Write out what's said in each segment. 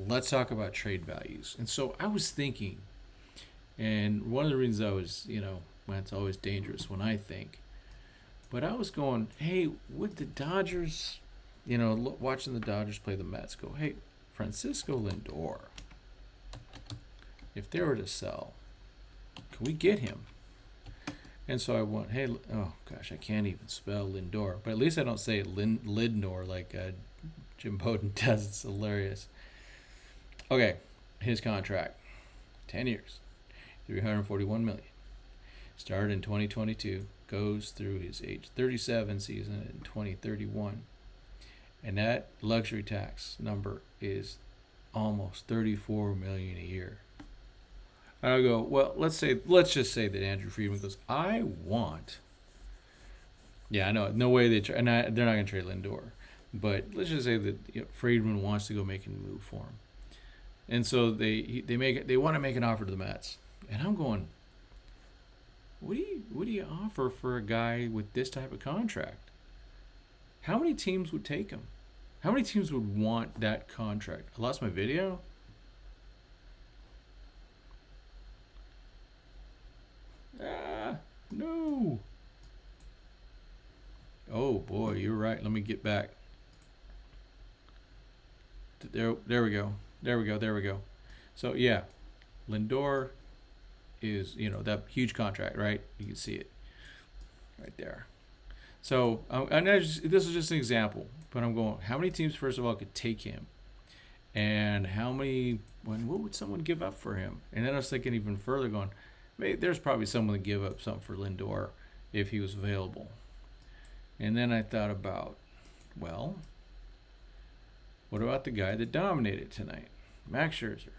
let's talk about trade values. And so I was thinking, and one of the reasons I was, when it's always dangerous when I think, but I was going, hey, would the Dodgers, watching the Dodgers play the Mets, go, hey, Francisco Lindor, if they were to sell, can we get him? And so I went, hey, oh gosh, I can't even spell Lindor, but at least I don't say Lindor like Jim Bowden does. It's hilarious. Okay, his contract, 10 years, 341 million. Started in 2022, goes through his age 37 season in 2031, and that luxury tax number is almost 34 million a year. And I go, well, let's just say that Andrew Friedman goes, I want. Yeah, I know, no way they're not going to trade Lindor, but let's just say that Friedman wants to go make a move for him, and so they want to make an offer to the Mets, and I'm going, what do you offer for a guy with this type of contract? How many teams would take him? How many teams would want that contract? I lost my video. No. Oh boy, you're right. Let me get back. There we go. There we go. So yeah, Lindor is, that huge contract, right? You can see it right there. So this is just an example, but I'm going, how many teams, first of all, could take him? And what would someone give up for him? And then I was thinking even further, going, there's probably someone to give up something for Lindor if he was available. And then I thought about, well, what about the guy that dominated tonight? Max Scherzer.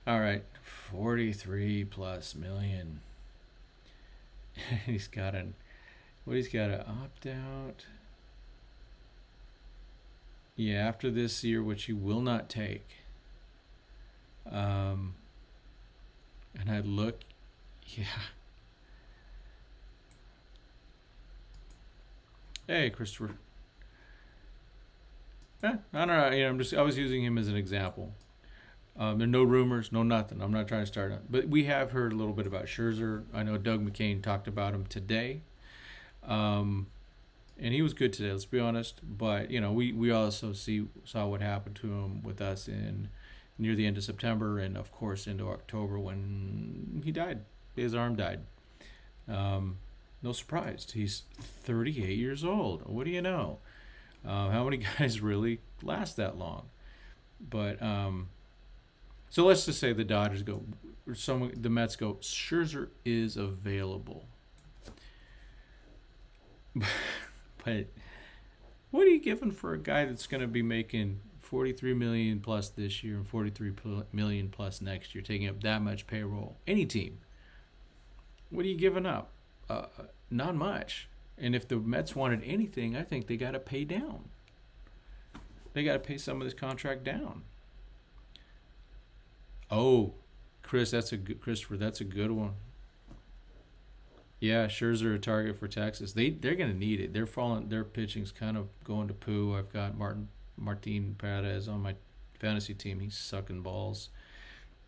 All right, 43 plus million. He's got an opt out. Yeah, after this year, which he will not take. And I look, yeah. Hey, Christopher. I don't know. I was using him as an example. There are no rumors, no nothing. I'm not trying to start on, but we have heard a little bit about Scherzer. I know Doug McCain talked about him today, and he was good today. Let's be honest. But we also saw what happened to him with us near the end of September, and of course into October when he died. His arm died. No surprise. He's 38 years old. What do you know? How many guys really last that long? But so let's just say the Dodgers go, the Mets go, Scherzer is available. But what are you giving for a guy that's going to be making 43 million plus this year and 43 million plus next year, taking up that much payroll? Any team. What are you giving up? Not much. And if the Mets wanted anything, I think they got to pay down. They got to pay some of this contract down. Oh, Christopher, that's a good one. Yeah, Scherzer a target for Texas. They're going to need it. Their pitching's kind of going to poo. I've got Martin Perez on my fantasy team. He's sucking balls.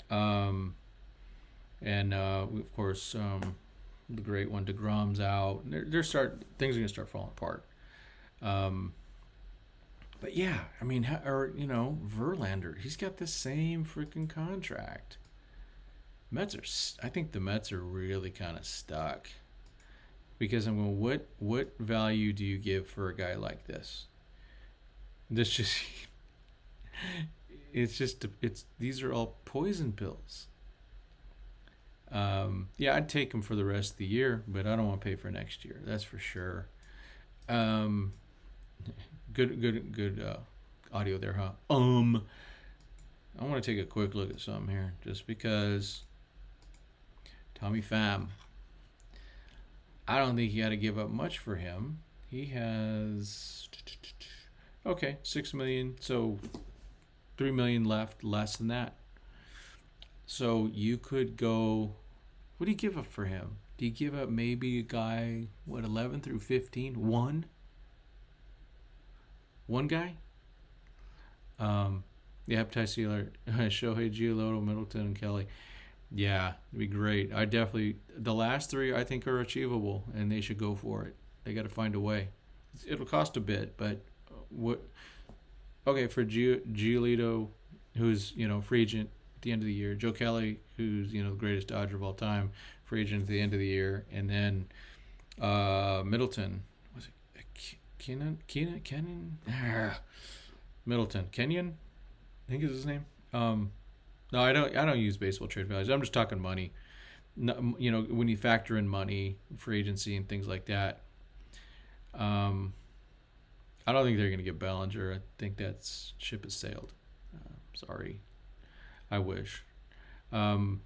And of course, the great one, DeGrom's out. Things are going to start falling apart. But yeah, I mean, Verlander, he's got the same freaking contract. I think the Mets are really kind of stuck, because I'm going, what value do you give for a guy like this? These are all poison pills. Yeah, I'd take him for the rest of the year, but I don't want to pay for next year. That's for sure. Good audio there, huh? I want to take a quick look at something here, just because. Tommy Pham. I don't think you got to give up much for him. He has 6 million, so 3 million left, less than that. So you could go. What do you give up for him? Do you give up maybe a guy 11 through 15? One guy? The hepatitis sealer, Shohei, Giolito, Middleton, and Kelly. Yeah, it'd be great. I definitely the last three I think are achievable, and they should go for it. They got to find a way. It'll cost a bit, but what? Okay, for Giolito, who's free agent at the end of the year. Joe Kelly, who's the greatest Dodger of all time, free agent at the end of the year, and then Middleton. Was it Kenyon? Middleton. Kenyon, I think is his name. No, I don't use baseball trade values. I'm just talking money. No, when you factor in money, free agency, and things like that. I don't think they're going to get Bellinger. I think that ship has sailed. Sorry, I wish. No,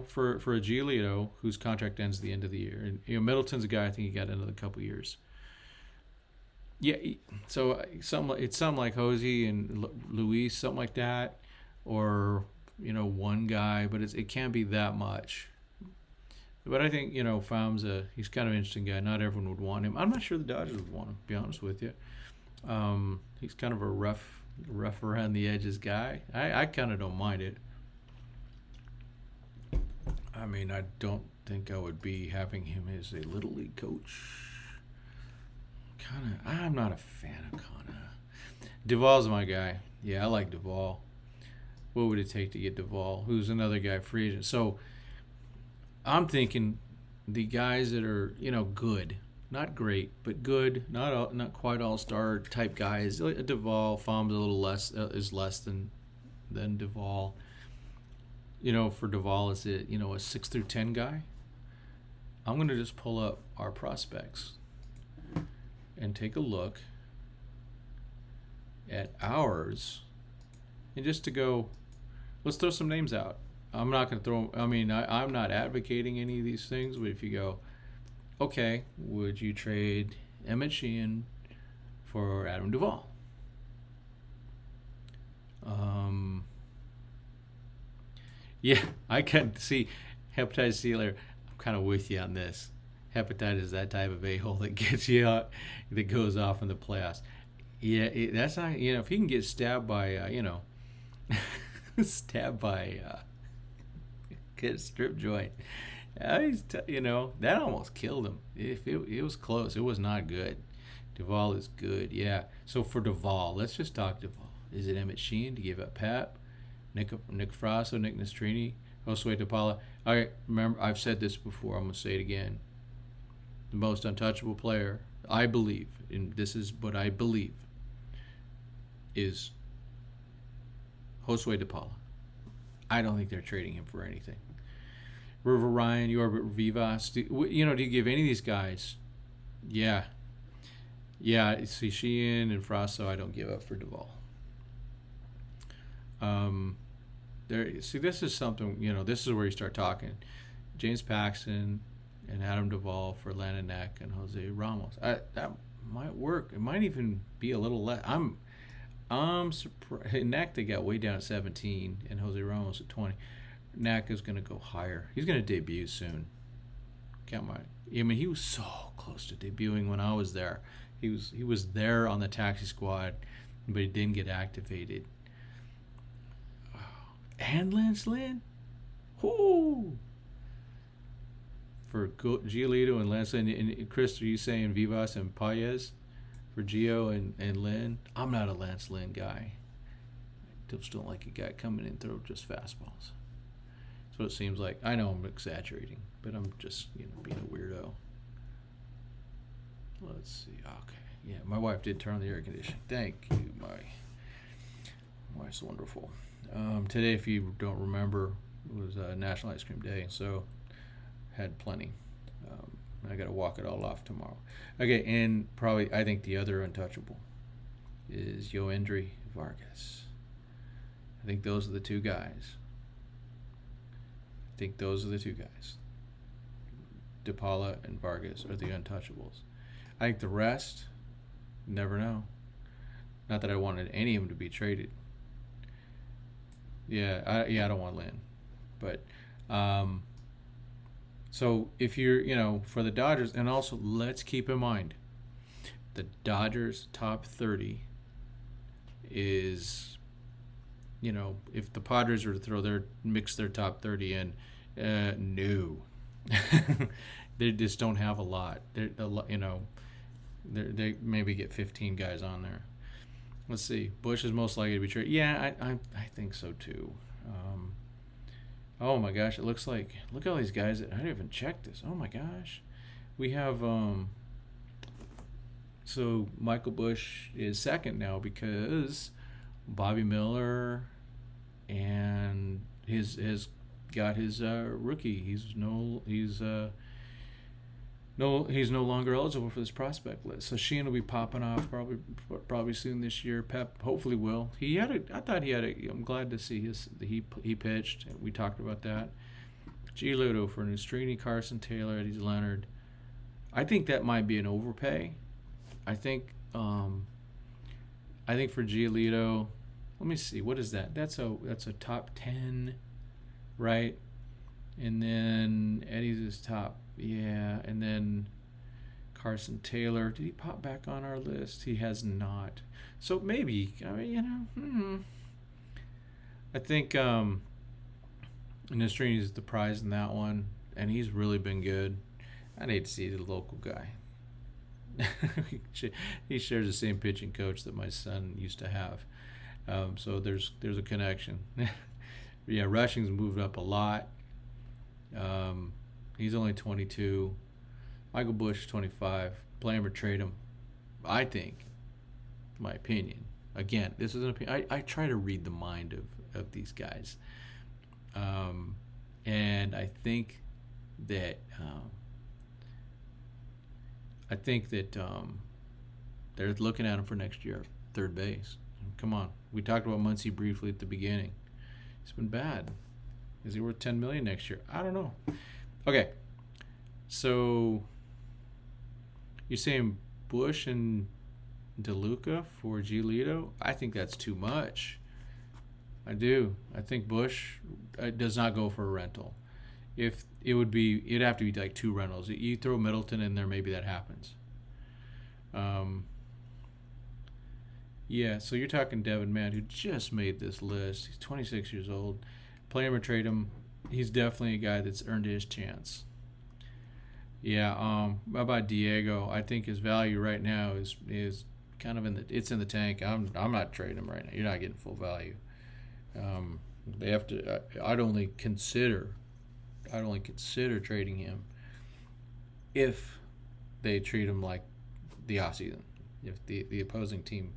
for a Giolito whose contract ends at the end of the year, and Middleton's a guy I think he got another couple years. Yeah, so it's something like Hosey and Luis, something like that, or one guy, but it can't be that much. But I think Fam's he's kind of an interesting guy. Not everyone would want him. I'm not sure the Dodgers would want him. To be honest with you, he's kind of a rough around the edges guy. I kind of don't mind it. I mean, I don't think I would be having him as a little league coach. I'm not a fan of Duvall's my guy. Yeah, I like Duvall. What would it take to get Duvall? Who's another guy free agent? So I'm thinking the guys that are good, not great, but good, not quite all-star type guys. Like Duvall, Fam's a little less is less than Duvall. For Duvall, is it a 6 through 10 guy? I'm gonna just pull up our prospects and take a look at ours, and just to go, let's throw some names out. I'm not going to throw, I'm not advocating any of these things, but if you go, okay, would you trade Emmett Sheehan for Adam Duvall? Yeah, I can see hepatitis sealer. I'm kind of with you on this. Hepatitis is that type of a-hole that gets you out, that goes off in the playoffs. Yeah, that's not, if he can get stabbed by, get a strip joint. That almost killed him. If it was close, it was not good. Duvall is good, yeah. So for Duvall, let's just talk Duvall. Is it Emmett Sheehan to give up Pap, Nick Frasso, Nick Nastrini, Josue DePaula? I remember I've said this before. I'm gonna say it again. The most untouchable player, I believe, and this is what I believe, is Josue DePaula. I don't think they're trading him for anything. River Ryan, Yorbit Vivas, do you give any of these guys? Yeah. See, Sheehan and Frasso, I don't give up for Duvall. This is something, this is where you start talking. James Paxton and Adam Duvall for Landon Neck and Jose Ramos. That might work. It might even be a little less. I'm surprised. Neck, they got way down at 17, and Jose Ramos at 20. Neck is going to go higher. He's going to debut soon. He was so close to debuting when I was there. He was there on the taxi squad, but he didn't get activated. And Lance Lynn? Whoo! For Giolito and Lance Lynn. And Chris, are you saying Vivas and Paez for Gio and Lynn? I'm not a Lance Lynn guy. I just don't like a guy coming in and throw just fastballs. That's what it seems like. I know I'm exaggerating, but I'm just being a weirdo. Let's see. Okay. Yeah, my wife did turn on the air conditioning. Thank you. My wife's wonderful. Today, if you don't remember, it was National Ice Cream Day, so had plenty. I got to walk it all off tomorrow. Okay, and probably I think the other untouchable is Yoendry Vargas. I think those are the two guys. DePaula and Vargas are the untouchables. I think the rest, never know. Not that I wanted any of them to be traded. I don't want Lynn. But, so if you're, for the Dodgers, and also let's keep in mind, the Dodgers top 30 is if the Padres were to mix their top 30 in, no, they just don't have a lot. They maybe get 15 guys on there. Let's see. Bush is most likely to be traded. Yeah, I think so too. Oh my gosh, it looks like, look at all these guys that I didn't even check this. Oh my gosh, we have so Michael Bush is second now because Bobby Miller and has got his rookie. He's no longer eligible for this prospect list. So Sheehan will be popping off probably soon this year. Pep hopefully will. I'm glad to see he pitched. We talked about that. Giolito for Nastrini, Carson Taylor, Eddie Leonard. I think that might be an overpay. I think for Giolito, let me see, what is that? That's a top 10, right? And then Eddie's his top. Yeah, and then Carson Taylor. Did he pop back on our list? He has not. So maybe, I think Nastrini is the prize in that one, and he's really been good. I'd hate to see the local guy. He shares the same pitching coach that my son used to have. So there's a connection. Yeah, rushing's moved up a lot. He's only 22. Michael Bush 25. Play him or trade him. I think, my opinion. Again, this is an opinion. I try to read the mind of these guys, and I think that they're looking at him for next year, third base. Come on, we talked about Muncy briefly at the beginning. It's been bad. Is he worth $10 million next year? I don't know. Okay, so you're saying Bush and DeLuca for Giolito? I think that's too much. I do. I think Bush does not go for a rental. If it'd have to be like 2 rentals. You throw Middleton in there, maybe that happens. Yeah, so you're talking Devin Mann, who just made this list. He's 26 years old. Play him or trade him. He's definitely a guy that's earned his chance. Yeah, how about Diego? I think his value right now is kind of in the tank. I'm not trading him right now. You're not getting full value. They have to. I'd only consider trading him if they treat him like the offseason. If the opposing team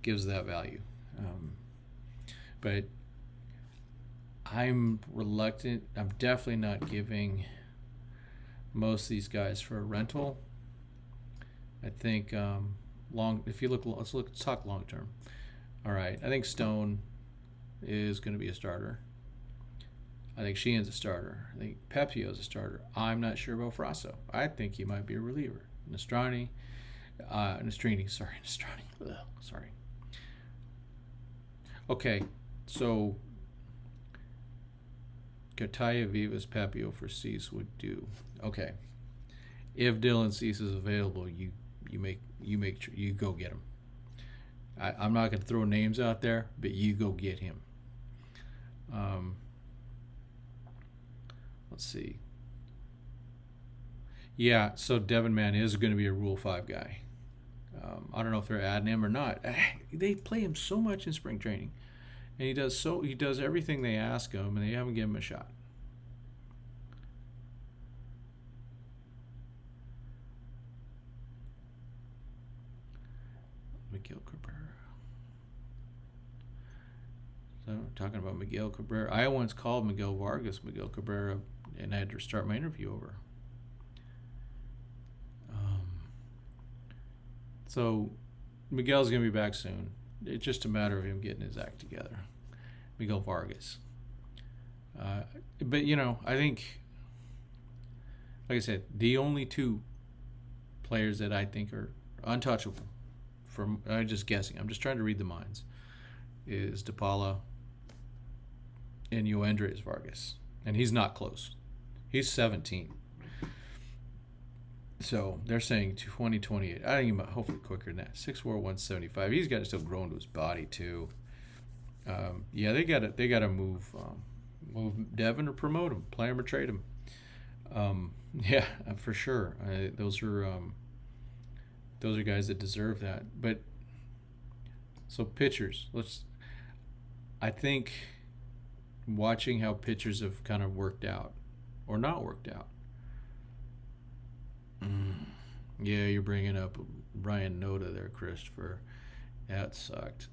gives that value, but I'm reluctant. I'm definitely not giving most of these guys for a rental. I think let's talk long term. All right, I think Stone is going to be a starter. I think Sheehan's a starter. I think Pepio's a starter. I'm not sure about Frasso. I think he might be a reliever. Nastrini. Sorry. Okay, so Kataya, Vivas, Pepio for Cease would do. Okay, if Dylan Cease is available, you go get him. I'm not going to throw names out there, but you go get him. Let's see. Yeah, so Devin Mann is going to be a Rule 5 guy. I don't know if they're adding him or not. They play him so much in spring training, and he does everything they ask him, and they haven't given him a shot. Miguel Cabrera. So talking about Miguel Cabrera, I once called Miguel Vargas Miguel Cabrera, and I had to start my interview over. So Miguel's going to be back soon. It's just a matter of him getting his act together. Miguel Vargas. But, I think, like I said, the only 2 players that I think are untouchable, I'm just guessing, I'm just trying to read the minds, is DePaula and Yoendrys Vargas. And he's not close. He's 17. So they're saying 2028. I think he might hopefully quicker than that. 6'4", 175. He's got to still grow into his body too. Yeah, they gotta move Devin or promote him, play him or trade him. Yeah, for sure. Those are guys that deserve that. But so pitchers, let's. I think watching how pitchers have kind of worked out or not worked out. Yeah, you're bringing up Ryan Noda there, Christopher. That sucked.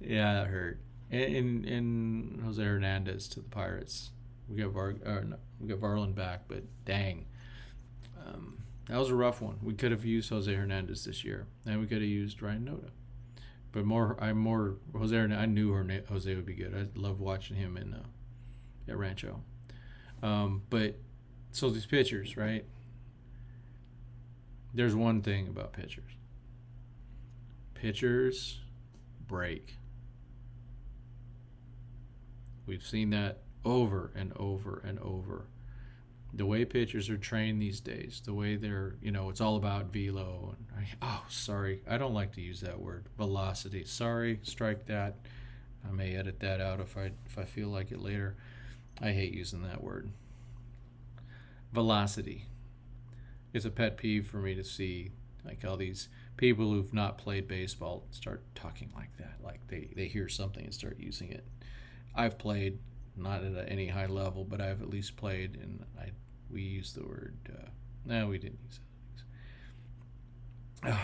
Yeah, that hurt. And Jose Hernandez to the Pirates. We got Varland back, but dang, that was a rough one. We could have used Jose Hernandez this year, and we could have used Ryan Noda. But Jose. I knew Jose would be good. I love watching him in at Rancho. But so these pitchers, right? There's one thing about pitchers. Pitchers break. We've seen that over and over and over. The way pitchers are trained these days, the way they're, it's all about velo. Sorry, I don't like to use that word, velocity. Sorry, strike that. I may edit that out if I feel like it later. I hate using that word. Velocity. It's a pet peeve for me to see like all these people who've not played baseball start talking like that. Like they hear something and start using it. I've played, not at any high level, but I've at least played, and we used the word. No, we didn't use it.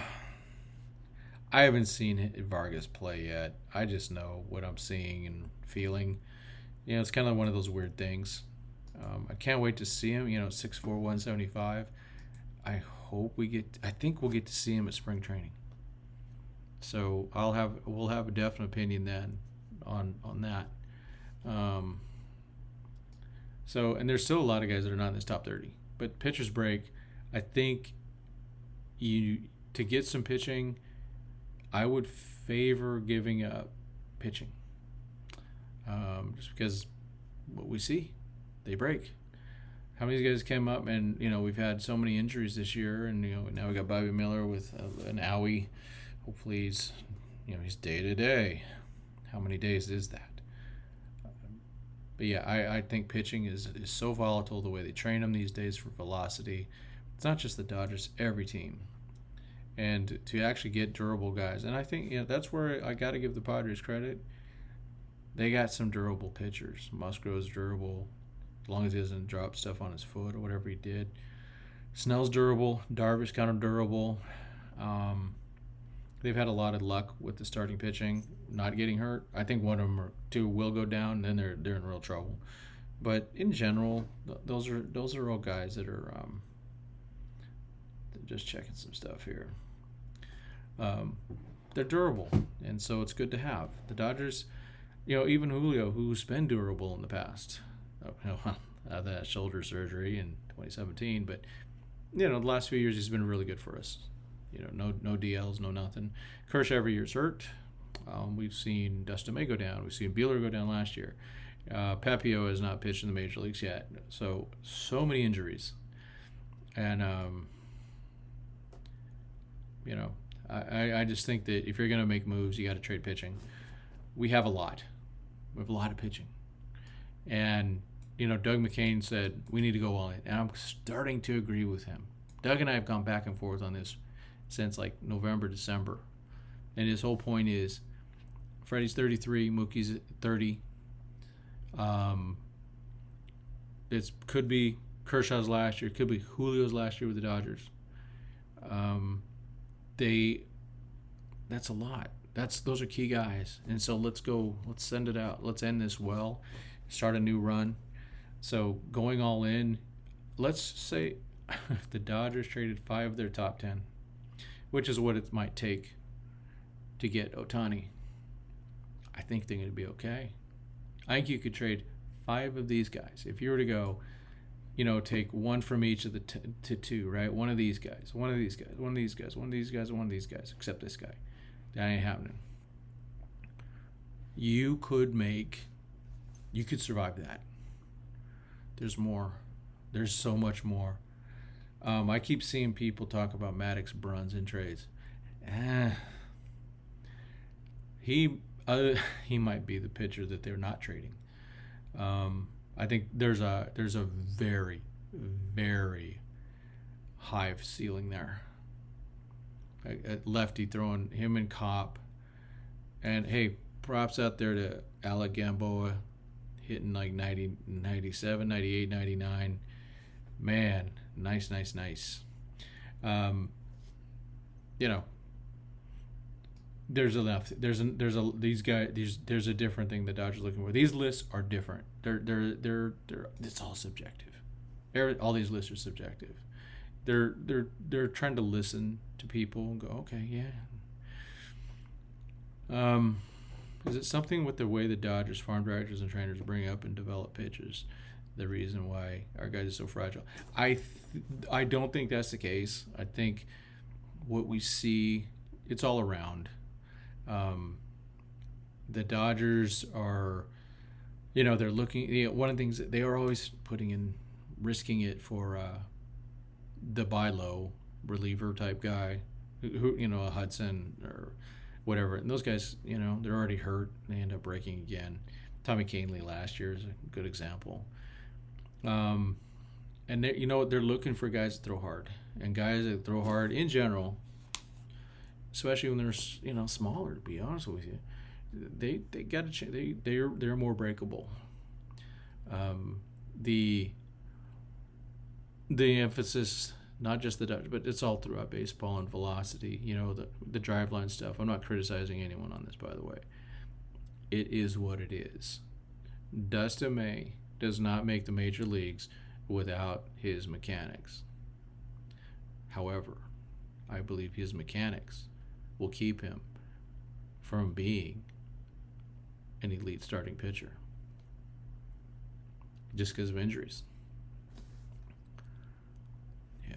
I haven't seen Vargas play yet. I just know what I'm seeing and feeling. It's kind of one of those weird things. I can't wait to see him. 6'4", 175. I think we'll get to see him at spring training. So we'll have a definite opinion then on that. And there's still a lot of guys that are not in this top 30. But pitchers break. I think to get some pitching, I would favor giving up pitching. Just because what we see, they break. How many guys came up and, we've had so many injuries this year, and, now we got Bobby Miller with an owie. Hopefully he's day to day. How many days is that? But yeah, I think pitching is so volatile the way they train them these days for velocity. It's not just the Dodgers, every team. And to actually get durable guys. And I think that's where I got to give the Padres credit. They got some durable pitchers. Musgrove's durable, as long as he doesn't drop stuff on his foot or whatever he did. Snell's durable. Darvish kind of durable. They've had a lot of luck with the starting pitching, not getting hurt. I think one of them or two will go down, then they're in real trouble. But in general, those are all guys that are just checking some stuff here. They're durable, and so it's good to have. The Dodgers, even Julio, who's been durable in the past, that shoulder surgery in 2017, but the last few years he's been really good for us. No DLs, no nothing. Kershaw every year's hurt. We've seen Dustin May go down. We've seen Buehler go down last year. Pepio has not pitched in the major leagues yet. So many injuries. And, I just think that if you're going to make moves, you got to trade pitching. We have a lot. We have a lot of pitching. And, Doug McCain said we need to go all in. And I'm starting to agree with him. Doug and I have gone back and forth on this since like November, December. And his whole point is Freddie's 33, Mookie's 30. It could be Kershaw's last year. It could be Julio's last year with the Dodgers. That's a lot. Those are key guys. And so let's send it out. Let's end this well. Start a new run. So going all in, let's say if the Dodgers traded 5 of their top 10, which is what it might take to get Ohtani, I think they're going to be okay. I think you could trade 5 of these guys. If you were to go, take one from each of the to 2, right? One of these guys, one of these guys, one of these guys, one of these guys, one of these guys, except this guy. That ain't happening. You could survive that. There's more. There's so much more. I keep seeing people talk about Maddox Bruns in trades. He He might be the pitcher that they're not trading. I think there's a very, very high ceiling there. A lefty throwing him and Cop, and hey, props out there to Alec Gamboa hitting like 90, 97, 98, 99. Man, nice. You know, there's a different thing the Dodgers are looking for. These lists are different. They're it's all subjective. All these lists are subjective. They're trying to listen to people and go, okay, yeah. Is it something with the way the Dodgers farm directors and trainers bring up and develop pitchers? The reason why our guys are so fragile. I don't think that's the case. I think what we see, it's all around. The Dodgers are, they're looking. One of the things that they are always risking it for the buy low reliever type guy, who a Hudson or whatever. And those guys, they're already hurt. They end up breaking again. Tommy Kahnle last year is a good example. And they're looking for guys that throw hard, and guys that throw hard in general, especially when they're smaller. To be honest with you, they got a chance. They're more breakable. The emphasis, not just the Dodgers, but it's all throughout baseball and velocity. The driveline stuff. I'm not criticizing anyone on this, by the way. It is what it is. Dustin May does not make the major leagues without his mechanics. However, I believe his mechanics will keep him from being an elite starting pitcher just because of injuries. Yeah.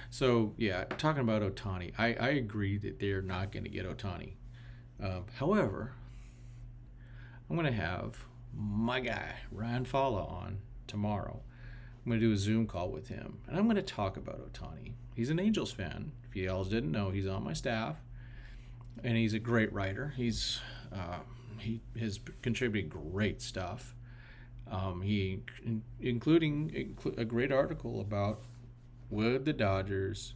So, talking about Ohtani, I agree that they're not going to get Ohtani. However, I'm going to have my guy, Ryan Fala, on tomorrow. I'm going to do a Zoom call with him, and I'm going to talk about Ohtani. He's an Angels fan. If you all didn't know, he's on my staff, and he's a great writer. He has contributed great stuff. Including a great article about would the Dodgers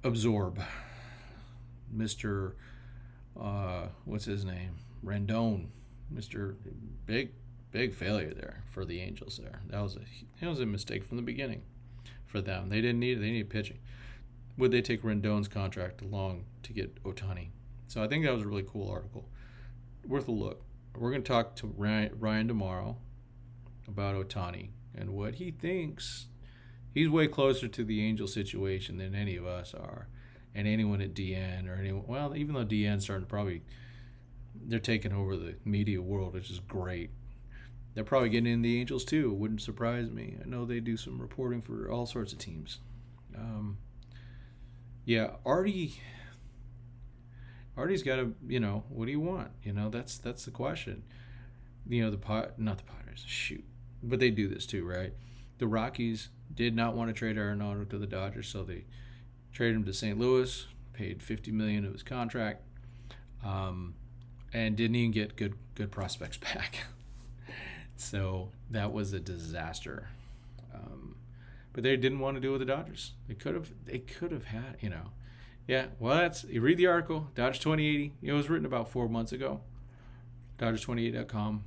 absorb Mr. What's his name? Rendon. Mr. Big failure there for the Angels there. That was a mistake from the beginning for them. They didn't need it. They needed pitching. Would they take Rendon's contract along to get Ohtani? So I think that was a really cool article. Worth a look. We're going to talk to Ryan tomorrow about Ohtani and what he thinks. He's way closer to the Angel situation than any of us are, and anyone at DN or anyone. Well, even though DN's starting to they're taking over the media world, which is great. They're probably getting in the Angels too. It wouldn't surprise me. I know they do some reporting for all sorts of teams. Artie's got to, what do you want? That's the question. Not the Padres. Shoot. But they do this too, right? The Rockies did not want to trade Arenado to the Dodgers, so they traded him to St. Louis, paid $50 million of his contract, and didn't even get good prospects back. So that was a disaster. But they didn't want to do it with the Dodgers. They could have had, Yeah, well, you read the article, Dodgers 2080. It was written about 4 months ago. Dodgers28.com.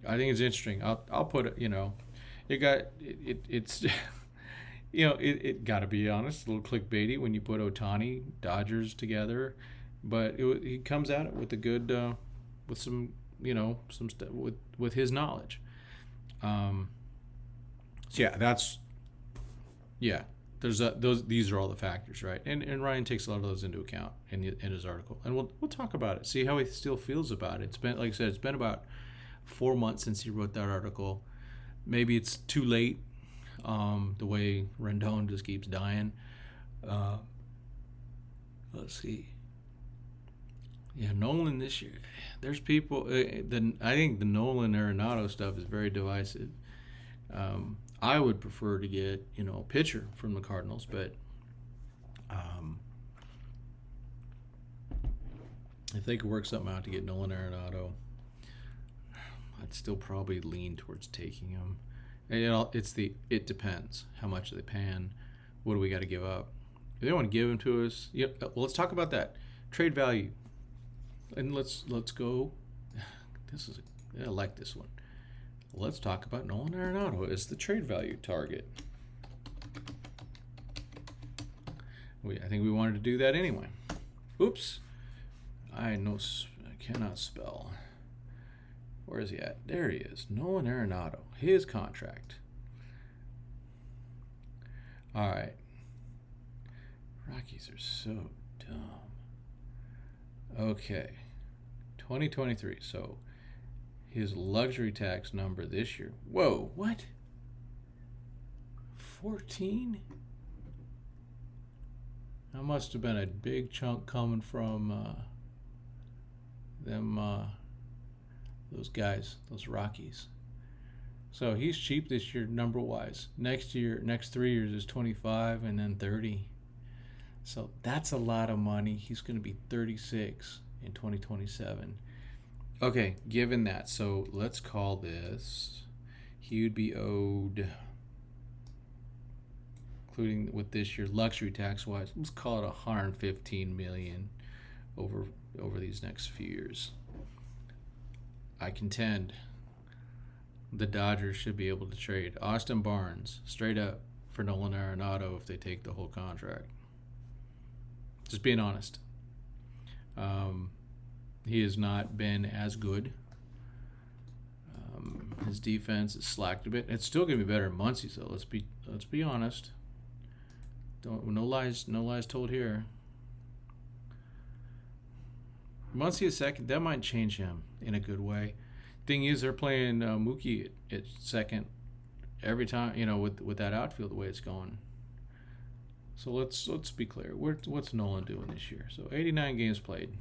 I think it's interesting. I'll put it. It's it got to be honest, a little clickbaity when you put Ohtani, Dodgers together, but he comes at it with a good, with some with his knowledge. These are all the factors, right? And Ryan takes a lot of those into account in his article, and we'll talk about it. See how he still feels about it. It's been, like I said, it's been about 4 months since he wrote that article. Maybe it's too late. The way Rendon just keeps dying. Let's see. Yeah, Nolan this year. There's people. I think the Nolan Arenado stuff is very divisive. I would prefer to get a pitcher from the Cardinals, but If they could work something out to get Nolan Arenado, I'd still probably lean towards taking him. It depends. How much are they paying? What do we got to give up? If they want to give him to us, well, let's talk about that trade value, and let's go. I like this one. Let's talk about Nolan Arenado as the trade value target. I think we wanted to do that anyway. Oops. I cannot spell. Where is he at? There he is. Nolan Arenado. His contract. All right. Rockies are so dumb. Okay. 2023. So his luxury tax number this year. Whoa, what? 14? That must have been a big chunk coming from those guys, those Rockies. So he's cheap this year number wise. Next 3 years is 25 and then 30. So that's a lot of money. He's going to be 36 in 2027. Okay, given that, so let's call this, he would be owed, including with this year luxury tax wise, let's call it $115 million over these next few years. I contend the Dodgers should be able to trade Austin Barnes straight up for Nolan Arenado if they take the whole contract. Just being honest. He has not been as good. His defense has slacked a bit. It's still going to be better than Muncy's though. Let's be honest. No lies told here. Muncy is second. That might change him in a good way. Thing is, they're playing Mookie at second every time. With that outfield the way it's going. So let's be clear. What's Nolan doing this year? So 89 games played,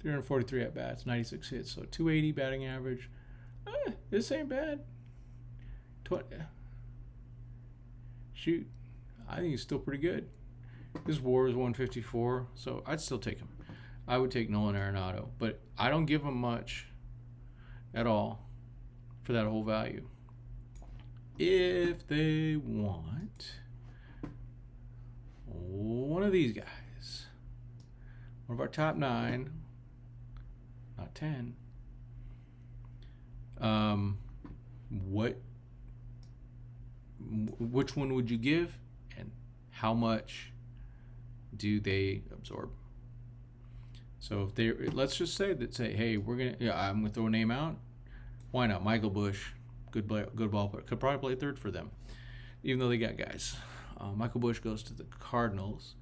343 at bats, 96 hits, so 280 batting average. This ain't bad. Shoot, I think he's still pretty good. His WAR is 154, so I'd still take him. I would take Nolan Arenado, but I don't give him much at all for that whole value. If they want one of these guys, one of our top 9, not 10, which one would you give, and how much do they absorb? So if let's just say, hey, I'm gonna throw a name out. Why not? Michael Busch, good ball player, could probably play third for them, even though they got guys. Michael Busch goes to the Cardinals.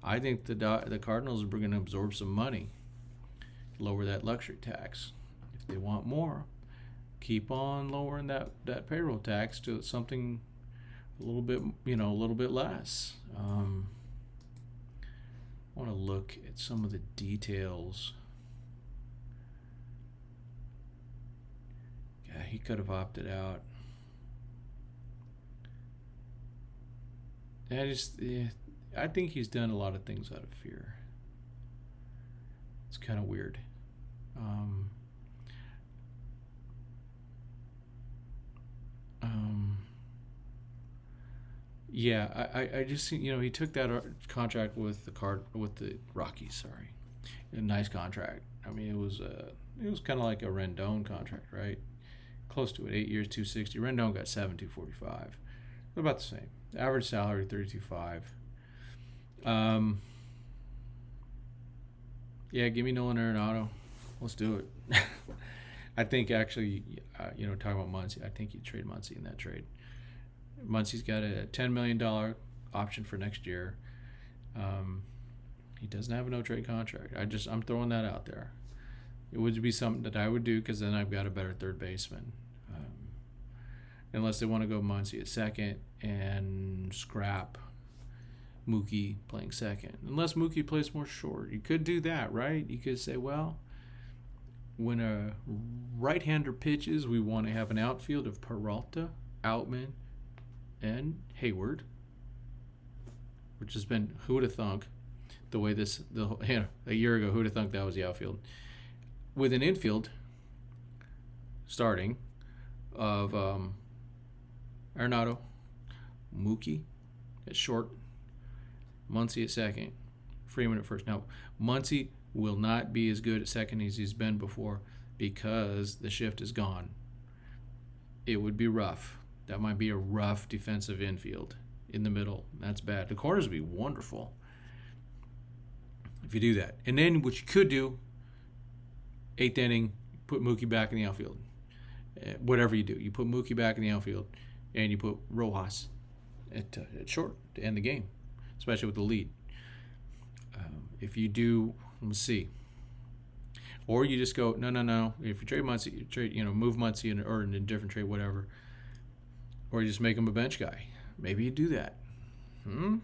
I think the Cardinals are going to absorb some money, lower that luxury tax. If they want more, keep on lowering that payroll tax to something a little bit less. I want to look at some of the details. Yeah, he could have opted out. I think he's done a lot of things out of fear. It's kind of weird. Yeah, I just see, he took that contract with the Rockies. Sorry, a nice contract. I mean, it was kind of like a Rendon contract, right? Close to it, 8 years, 260. Rendon got 245. About the same. Average salary, $32,500. Yeah, give me Nolan Arenado. Let's do it. I think actually, talking about Muncy, I think you trade Muncy in that trade. Muncy's got a $10 million option for next year. He doesn't have a no-trade contract. I'm throwing that out there. It would be something that I would do because then I've got a better third baseman. Unless they want to go Muncy at second and scrap Mookie playing second. Unless Mookie plays more short. You could do that, right? You could say, well, when a right-hander pitches, we want to have an outfield of Peralta, Outman, and Hayward, which has been, who would have thunk, the way a year ago, who'd have thunk that was the outfield? With an infield starting of Arenado, Mookie at short, Muncy at second, Freeman at first. Now, Muncy will not be as good at second as he's been before because the shift is gone. It would be rough. That might be a rough defensive infield in the middle. That's bad. The corners would be wonderful if you do that. And then what you could do, 8th inning, put Mookie back in the outfield. Whatever you do, you put Mookie back in the outfield, and you put Rojas at short to end the game, especially with the lead. If you do, let's see. Or you just go, no. If you trade Muncy, move Muncy or in a different trade, whatever. Or you just make him a bench guy. Maybe you do that. Kind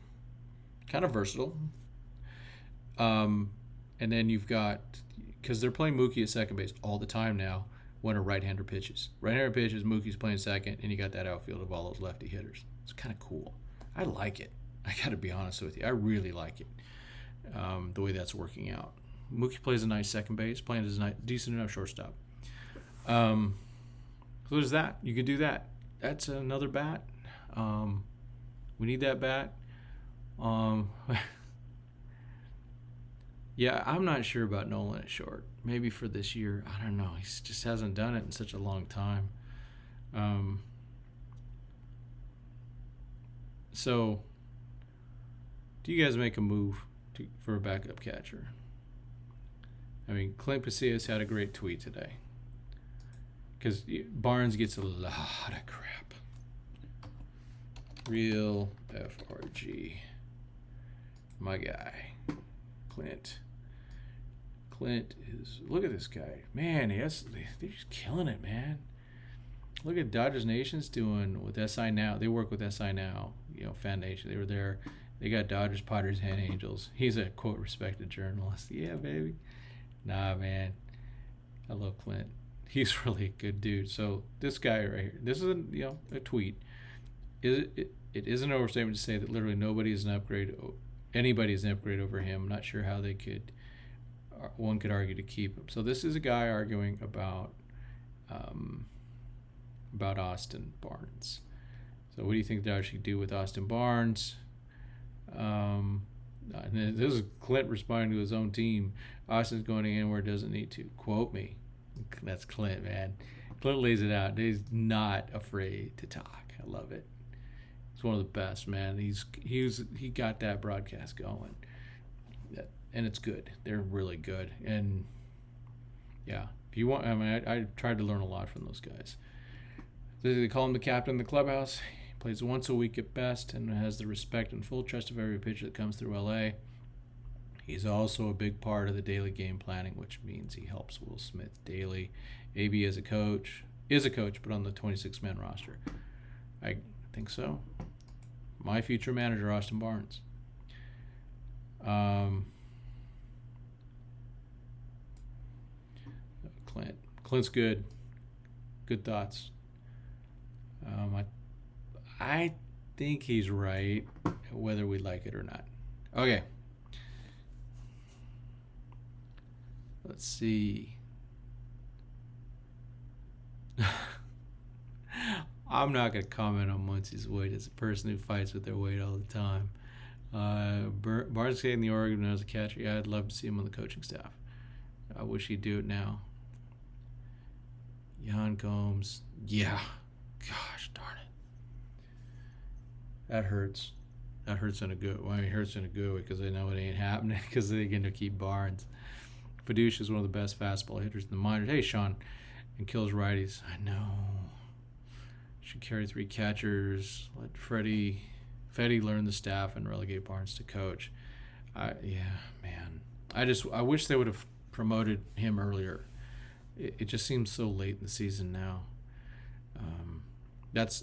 of versatile. And then you've got, because they're playing Mookie at second base all the time now when a right-hander pitches. Right-hander pitches, Mookie's playing second, and you got that outfield of all those lefty hitters. It's kind of cool. I like it. I got to be honest with you. I really like it, the way that's working out. Mookie plays a nice second base, playing as a decent enough shortstop. So there's that. You could do that. That's another bat. We need that bat. Yeah, I'm not sure about Nolan at short. Maybe for this year. I don't know. He just hasn't done it in such a long time. So, do you guys make a move for a backup catcher? I mean, Clint Pasillas had a great tweet today. Because Barnes gets a lot of crap. Real FRG. My guy. Clint is, look at this guy. Man, they're just killing it, man. Look at Dodgers Nation's doing with SI Now. They work with SI Now, Fan Nation. They were there. They got Dodgers, Padres, and Angels. He's a, quote, respected journalist. Yeah, baby. Nah, man. I love Clint. He's really a good dude. So this guy right here, this is a tweet. It is an overstatement to say that literally nobody is an upgrade. Anybody is an upgrade over him. I'm not sure how one could argue to keep him. So this is a guy arguing about Austin Barnes. So what do you think the Dodgers should do with Austin Barnes? And this is Clint responding to his own team. Austin's going anywhere it doesn't need to. Quote me. That's Clint, man. Clint lays it out. He's not afraid to talk. I love it. He's one of the best, man. He got that broadcast going. And it's good. They're really good. And yeah, if you want, I tried to learn a lot from those guys. They call him the captain of the clubhouse. He plays once a week at best and has the respect and full trust of every pitcher that comes through LA. He's also a big part of the daily game planning, which means he helps Will Smith daily. AB is a coach, but on the 26-man roster. I think so. My future manager, Austin Barnes. Clint's good. Good thoughts. I think he's right, whether we like it or not. Okay. Let's see. I'm not going to comment on Muncy's weight as a person who fights with their weight all the time. Barnes getting the Oregon as a catcher. Yeah, I'd love to see him on the coaching staff. I wish he'd do it now. Jan Combs. Yeah. Gosh darn it. That hurts. That hurts in a good way. It hurts in a good way because they know it ain't happening because they're going to keep Barnes. Fadush is one of the best fastball hitters in the minors. Hey, Sean. And kills righties. I know. Should carry 3 catchers. Let Fetty learn the staff and relegate Barnes to coach. Yeah, man. I wish they would have promoted him earlier. It just seems so late in the season now. That's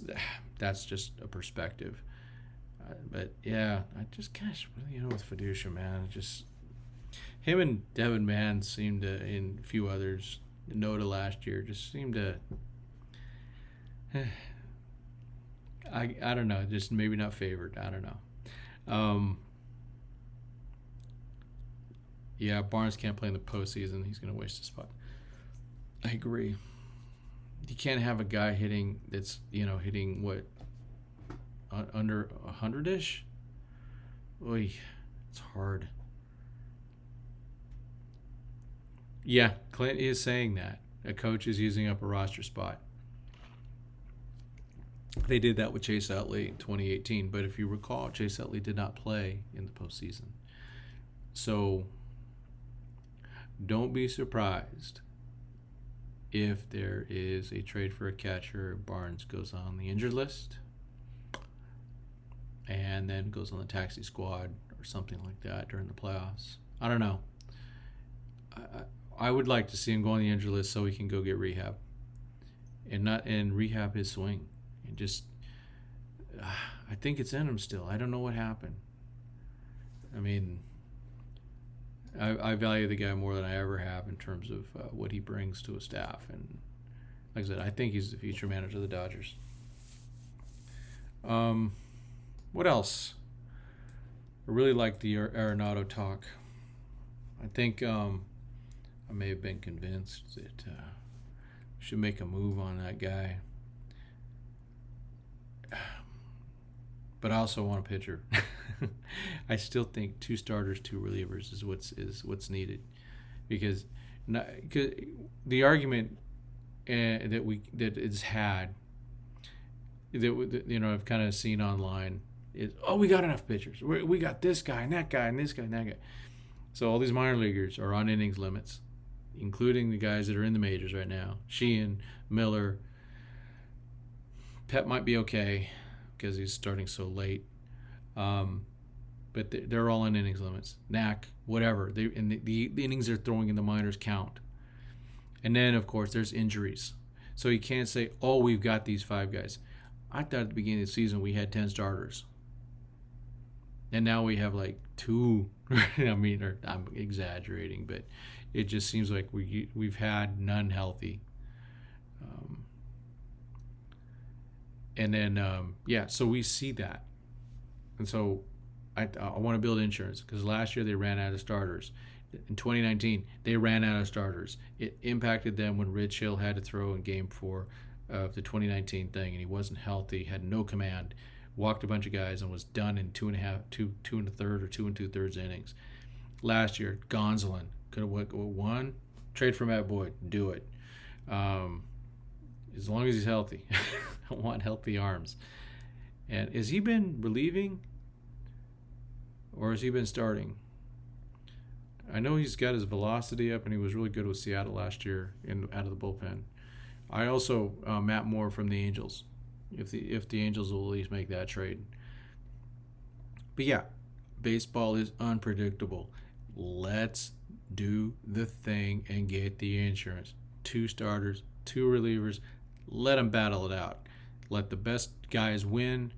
just a perspective. But yeah, I just with Faducia, man, just him and Devin Mann seemed to, and a few others, Noda last year, just seemed to. I don't know, just maybe not favored. I don't know. Yeah, Barnes can't play in the postseason. He's going to waste a spot. I agree. You can't have a guy hitting that's, hitting what, under 100-ish? Oy, it's hard. Yeah, Clint is saying that. A coach is using up a roster spot. They did that with Chase Utley in 2018, but if you recall, Chase Utley did not play in the postseason. So don't be surprised if there is a trade for a catcher. Barnes goes on the injured list and then goes on the taxi squad or something like that during the playoffs. I don't know. I would like to see him go on the injured list so he can go get rehab and rehab his swing. And just, I think it's in him still. I don't know what happened. I mean, I value the guy more than I ever have in terms of what he brings to a staff. And like I said, I think he's the future manager of the Dodgers. What else? I really like the Arenado talk. I think I may have been convinced that we should make a move on that guy. But I also want a pitcher. I still think 2 starters, 2 relievers is what's needed, because the argument that is had that I've kind of seen online is, we got enough pitchers. We got this guy and that guy and this guy and that guy. So all these minor leaguers are on innings limits, including the guys that are in the majors right now. Sheehan, Miller, Pep might be okay because he's starting so late. But they're all on innings limits. Knack, whatever. The innings they're throwing in the minors count. And then, of course, there's injuries. So you can't say, we've got these 5 guys. I thought at the beginning of the season we had 10 starters. And now we have like 2. I'm exaggerating, but it just seems like we've had none healthy. And then, so we see that. And so I want to build insurance, because last year they ran out of starters. In 2019, they ran out of starters. It impacted them when Rich Hill had to throw in Game 4 of the 2019 thing, and he wasn't healthy, had no command, walked a bunch of guys, and was done in 2 1/3 or 2 2/3 innings. Last year, Gonsolin could have won. Trade for Matt Boyd. Do it. As long as he's healthy. I want healthy arms. And has he been relieving, or has he been starting? I know he's got his velocity up, and he was really good with Seattle last year out of the bullpen. I also Matt Moore from the Angels, if the Angels will at least make that trade. But yeah, baseball is unpredictable. Let's do the thing and get the insurance. 2 starters, 2 relievers. Let them battle it out. Let the best guys win.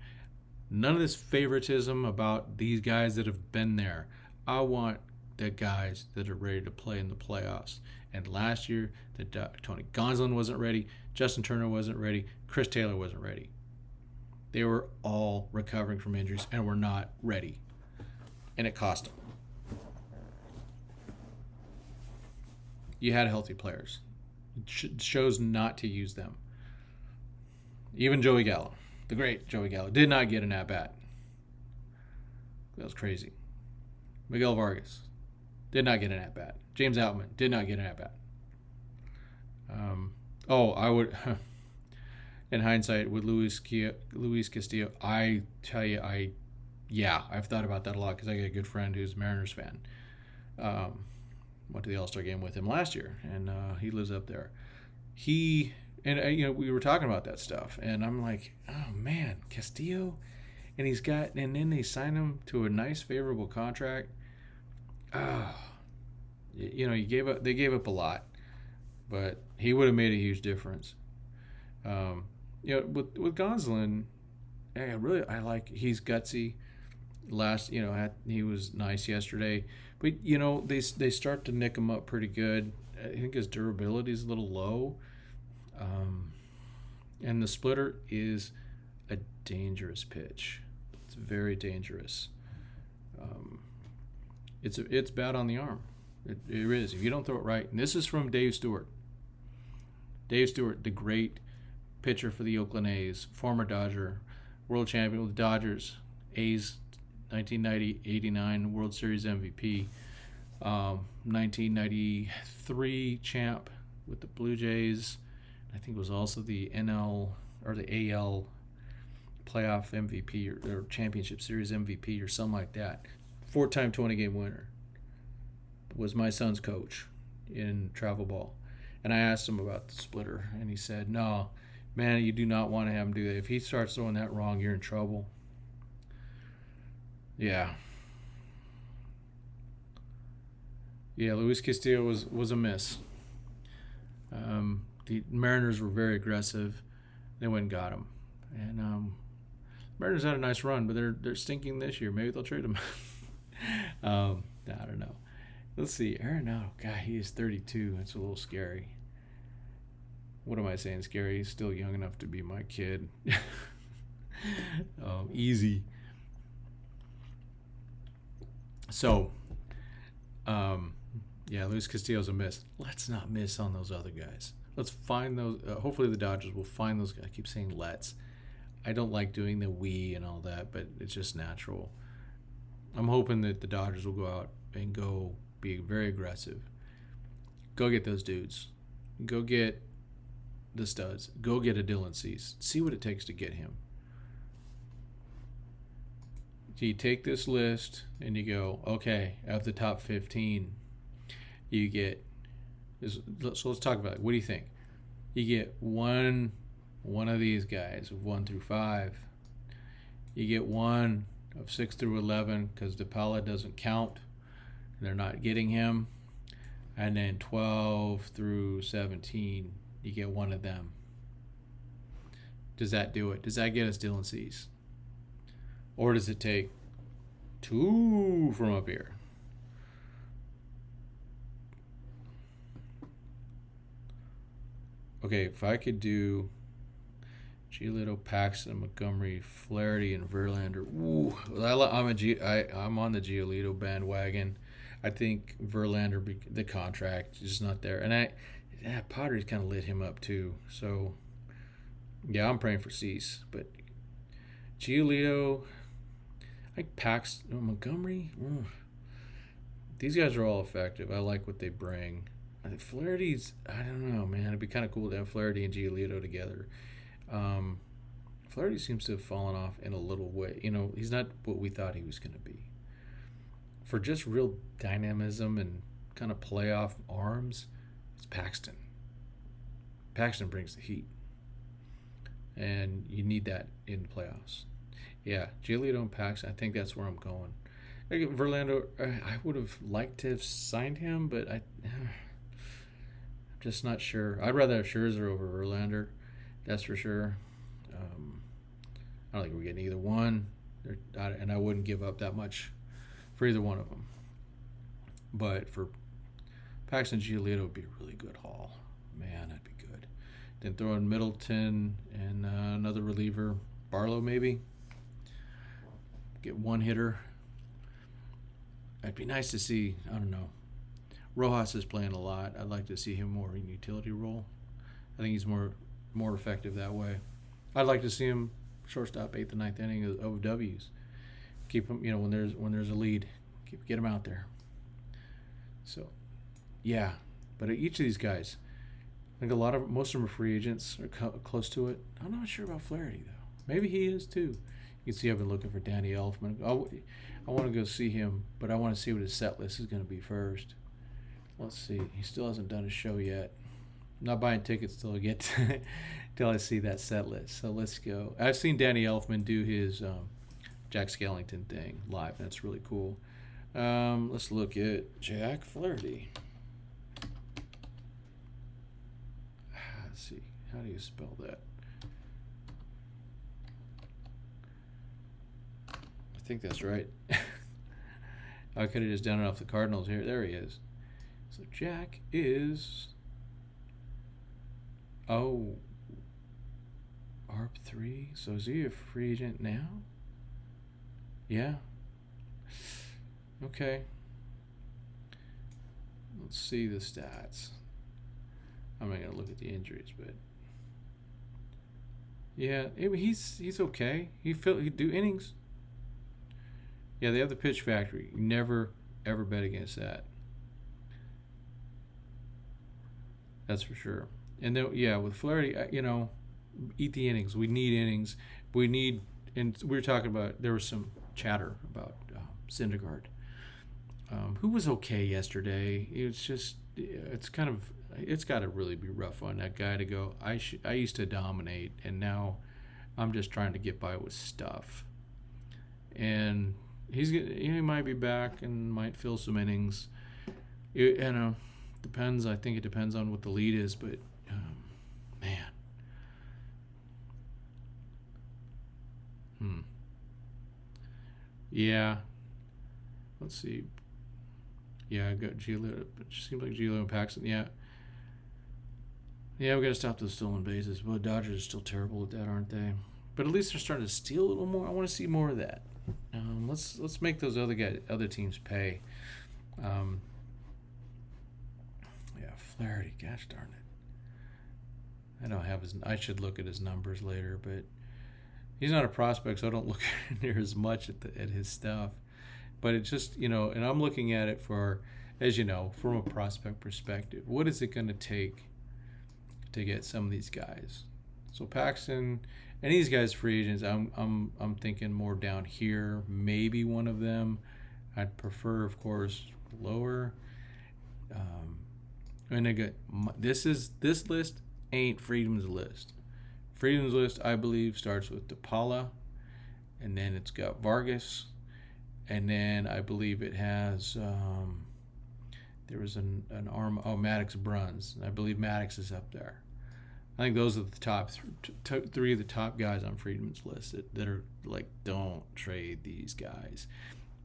None of this favoritism about these guys that have been there. I want the guys that are ready to play in the playoffs. And last year, Tony Gonsolin wasn't ready. Justin Turner wasn't ready. Chris Taylor wasn't ready. They were all recovering from injuries and were not ready. And it cost them. You had healthy players. It shows not to use them. Even Joey Gallo, the great Joey Gallo, did not get an at-bat. That was crazy. Miguel Vargas did not get an at-bat. James Outman did not get an at-bat. I would, in hindsight, with Luis Castillo, I tell you, I've thought about that a lot, because I got a good friend who's a Mariners fan. Went to the All-Star game with him last year, and he lives up there. We were talking about that stuff, and I'm like, oh man, Castillo, and then they signed him to a nice, favorable contract. They gave up a lot, but he would have made a huge difference. With Gonsolin, I like, he's gutsy. He was nice yesterday, but they start to nick him up pretty good. I think his durability is a little low. And the splitter is a dangerous pitch. It's very dangerous. It's bad on the arm. It is. If you don't throw it right, and this is from Dave Stewart. Dave Stewart, the great pitcher for the Oakland A's, former Dodger, world champion with the Dodgers, A's 1990-89 World Series MVP, 1993 champ with the Blue Jays. I think it was also the NL or the AL playoff MVP or championship series MVP or something like that. 4-time 20-game winner. Was my son's coach in travel ball. And I asked him about the splitter, and he said, no, man, you do not want to have him do that. If he starts throwing that wrong, you're in trouble. Yeah. Yeah, Luis Castillo was a miss. The Mariners were very aggressive. They went and got him. And Mariners had a nice run, but they're stinking this year. Maybe they'll trade him. I don't know. Let's see. Arenado, God, he is 32. It's a little scary. What am I saying? Scary. He's still young enough to be my kid. Easy. So, yeah, Luis Castillo's a miss. Let's not miss on those other guys. Let's find those. Hopefully the Dodgers will find those guys. I keep saying let's. I don't like doing the we and all that, but it's just natural. I'm hoping that the Dodgers will go out and go be very aggressive. Go get those dudes. Go get the studs. Go get a Dylan Cease. See what it takes to get him. So you take this list and you go, okay, of the top 15, you get this. So let's talk about it. What do you think? You get one of these guys of 1 through 5. You get one of 6 through 11 because DePaula doesn't count. They're not getting him. And then 12 through 17, you get one of them. Does that do it? Does that get us Dylan Cease? Or does it take 2 from up here? Okay, if I could do Giolito, Paxton, Montgomery, Flaherty, and Verlander. Ooh, I'm on the Giolito bandwagon. I think Verlander, the contract is not there, and Padres kind of lit him up too. So, yeah, I'm praying for Cease, but Giolito, like Paxton, Montgomery. These guys are all effective. I like what they bring. I think Flaherty's. I don't know, man. It'd be kind of cool to have Flaherty and Giolito together. Flaherty seems to have fallen off in a little way. He's not what we thought he was going to be. For just real dynamism and kind of playoff arms, it's Paxton. Paxton brings the heat. And you need that in the playoffs. Yeah, Giolito and Paxton, I think that's where I'm going. Verlander, I would have liked to have signed him, but I'm just not sure. I'd rather have Scherzer over Verlander. That's for sure. I don't think we're getting either one, and I wouldn't give up that much for either one of them. But for Paxton Giolito would be a really good haul. Man, that'd be good. Then throw in Middleton and another reliever, Barlow maybe. Get one hitter. It'd be nice to see, I don't know. Rojas is playing a lot. I'd like to see him more in utility role. I think he's more effective that way. I'd like to see him shortstop 8th and 9th inning of W's. Keep him, when there's a lead, get him out there. So, yeah. But each of these guys, I think most of them are free agents or close to it. I'm not sure about Flaherty though. Maybe he is too. You can see I've been looking for Danny Elfman. I want to go see him, but I want to see what his set list is going to be first. Let's see. He still hasn't done a show yet. I'm not buying tickets till I see that set list. So let's go. I've seen Danny Elfman do his Jack Skellington thing live. That's really cool. Let's look at Jack Flaherty. Let's see. How do you spell that? I think that's right. I could have just done it off the Cardinals here. There he is. So Jack is... ARP3. So is he a free agent now? Yeah. Okay. Let's see the stats. I'm not gonna look at the injuries, but yeah, he's okay. He do innings. Yeah, they have the pitch factory. You never ever bet against that. That's for sure. And then yeah, with Flaherty, eat the innings. We need innings. We need, and we were talking about, there was some chatter about Syndergaard, who was okay yesterday. It's got to really be rough on that guy to go. I used to dominate, and now I'm just trying to get by with stuff. And he might be back and might fill some innings. Depends. I think it depends on what the lead is, but man. Yeah. Let's see. Yeah, I got Giolito. It seems like Giolito and Paxton. Yeah. Yeah, we got to stop those stolen bases. Well, the Dodgers are still terrible at that, aren't they? But at least they're starting to steal a little more. I want to see more of that. Let's make those other teams pay. Yeah, Flaherty. Gosh darn it. I don't have his. I should look at his numbers later, but he's not a prospect, so I don't look near as much at his stuff. But it's just, and I'm looking at it as you know, from a prospect perspective. What is it going to take to get some of these guys? So Paxton and these guys free agents. I'm thinking more down here. Maybe one of them. I'd prefer, of course, lower. And again, this list ain't Friedman's list. Friedman's list, I believe, starts with DePaula, and then it's got Vargas, and then I believe it has there was an arm. Oh, Maddox Bruns. I believe Maddox is up there. I think those are the top three of the top guys on Friedman's list that are like, don't trade these guys.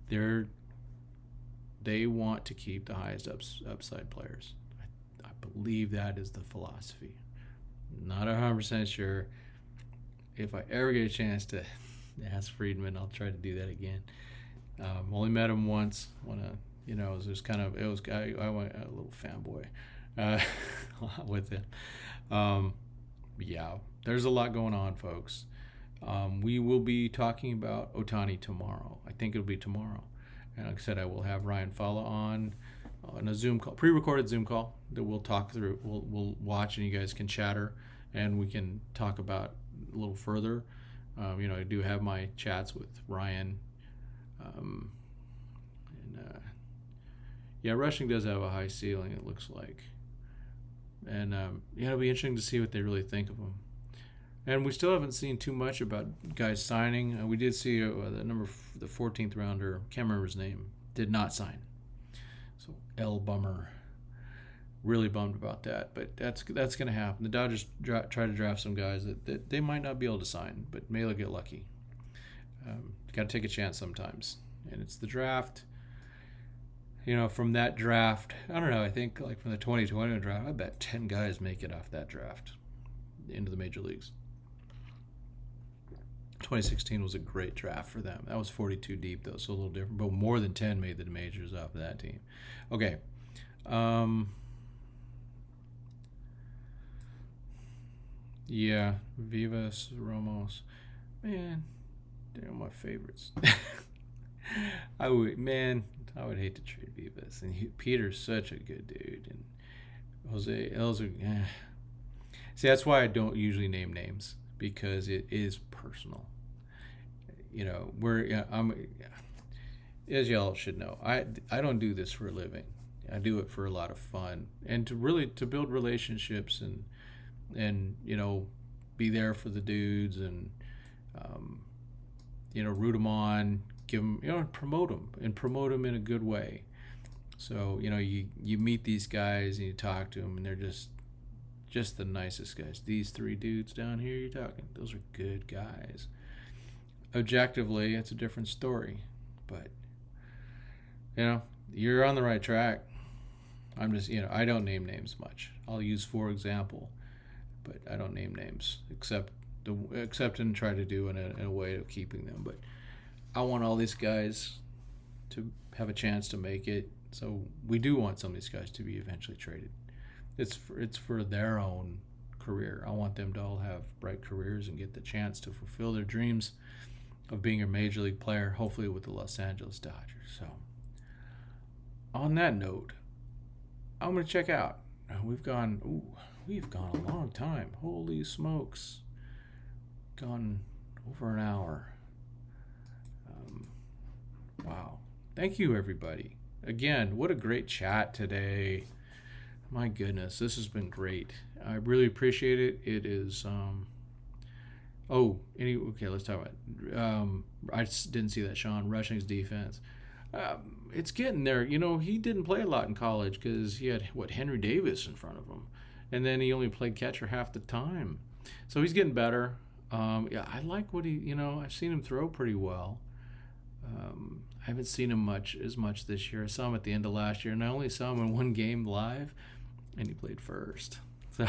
They want to keep the highest upside players. I believe that is the philosophy. Not 100% sure. If I ever get a chance to ask Friedman, I'll try to do that again. Only met him once. It was just I went a little fanboy with him. Yeah, there's a lot going on, folks. We will be talking about Ohtani tomorrow. I think it'll be tomorrow. And like I said, I will have Ryan Falla on a Zoom call, pre-recorded Zoom call that we'll talk through. We'll watch, and you guys can chatter, and we can talk about a little further. I do have my chats with Ryan. Rushing does have a high ceiling, it looks like. And it'll be interesting to see what they really think of him. And we still haven't seen too much about guys signing. We did see the 14th rounder, can't remember his name, did not sign. So bummer. Really bummed about that, but that's going to happen. The Dodgers try to draft some guys that they might not be able to sign, but may get lucky. Got to take a chance sometimes, and it's the draft. From that draft, I don't know. I think like from the 2020 draft, I bet 10 guys make it off that draft into the major leagues. 2016 was a great draft for them. That was 42 deep though, so a little different. But more than 10 made the majors off of that team. Okay. Yeah, Vivas, Ramos. Man, they're my favorites. I would hate to trade Vivas. And Peter's such a good dude. And Jose Elzer, See, that's why I don't usually name names, because it is personal. As y'all should know, I don't do this for a living. I do it for a lot of fun and to build relationships and be there for the dudes and root them on, give them, promote them in a good way. So you meet these guys and you talk to them, and they're just the nicest guys. These three dudes down here you're talking, those are good guys. Objectively, it's a different story, but you're on the right track. I'm just I don't name names much. I'll use for example, but I don't name names except and try to do in a way of keeping them. But I want all these guys to have a chance to make it. So we do want some of these guys to be eventually traded. It's for their own career. I want them to all have bright careers and get the chance to fulfill their dreams of being a major league player, hopefully with the Los Angeles Dodgers. So on that note, I'm going to check out. We've gone a long time. Holy smokes. Gone over an hour. Wow. Thank you, everybody. Again, what a great chat today. My goodness, this has been great. I really appreciate it. It is, okay, let's talk about I didn't see that, Sean. Rushing's defense. It's getting there. You know, he didn't play a lot in college because he had, Henry Davis in front of him. And then he only played catcher half the time. So he's getting better. Yeah, I like what I've seen him throw pretty well. I haven't seen him as much this year. I saw him at the end of last year, and I only saw him in one game live, and he played first. So,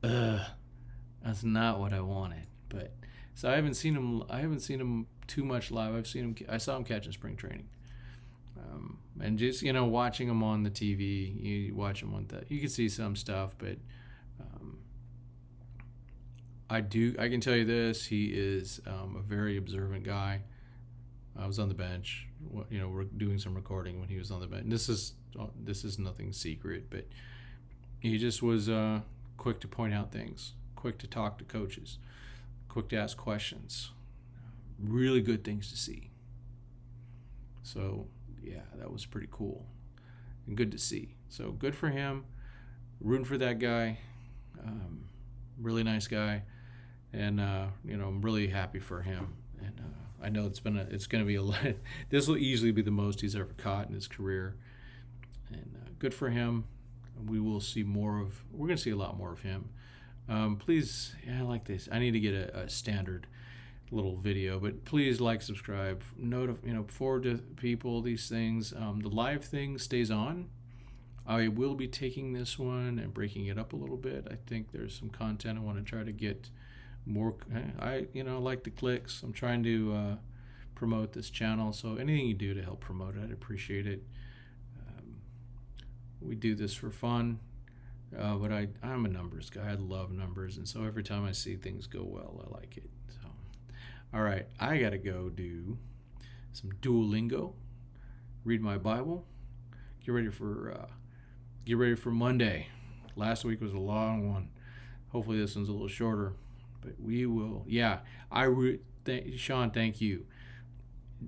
that's not what I wanted. But so I haven't seen him too much live. I saw him catch in spring training, and just watching him on the TV. You watch him on that. You can see some stuff, but I can tell you this: he is a very observant guy. I was on the bench. We're doing some recording when he was on the bench. This is nothing secret, but he just was quick to point out things, quick to talk to coaches, quick to ask questions. Really good things to see. So yeah, that was pretty cool and good to see. So good for him. Rooting for that guy. Really nice guy, and I'm really happy for him. And I know it's going to be this will easily be the most he's ever caught in his career, and good for him. We're going to see a lot more of him. Please, I like this. I need to get a standard little video, but please like, subscribe, forward to people these things. The live thing stays on. I will be taking this one and breaking it up a little bit. I think there's some content I want to try to get more. I like the clicks. I'm trying to promote this channel, so anything you do to help promote it, I'd appreciate it. We do this for fun, but I'm a numbers guy. I love numbers, and so every time I see things go well, I like it. So, all right, I gotta go do some Duolingo, read my Bible, get ready for Monday. Last week was a long one. Hopefully this one's a little shorter. But we will. Yeah, Sean, thank you.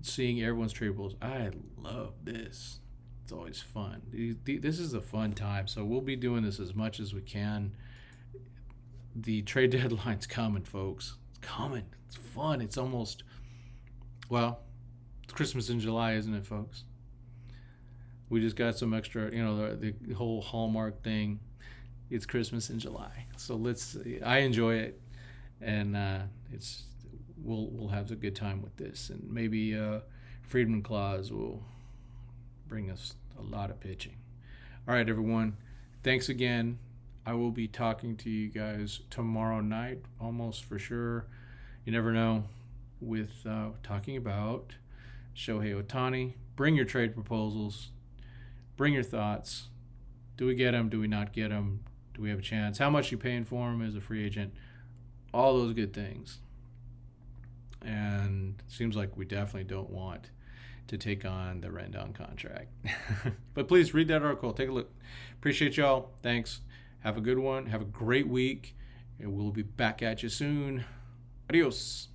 Seeing everyone's trade polls, I love this. It's always fun. This is a fun time, so we'll be doing this as much as we can. The trade deadline's coming, folks. It's coming. It's fun. It's almost, it's Christmas in July, isn't it, folks? We just got some extra, the whole Hallmark thing. It's Christmas in July, so I enjoy it. And we'll have a good time with this, and maybe Friedman Claus will bring us a lot of pitching. All right, everyone, thanks again. I will be talking to you guys tomorrow night, almost for sure. You never know. With talking about Shohei Ohtani. Bring your trade proposals. Bring your thoughts. Do we get him? Do we not get him? Do we have a chance? How much are you paying for him as a free agent? All those good things. And it seems like we definitely don't want to take on the Rendon contract. But please read that article. Take a look. Appreciate y'all. Thanks. Have a good one. Have a great week. And we'll be back at you soon. Adios.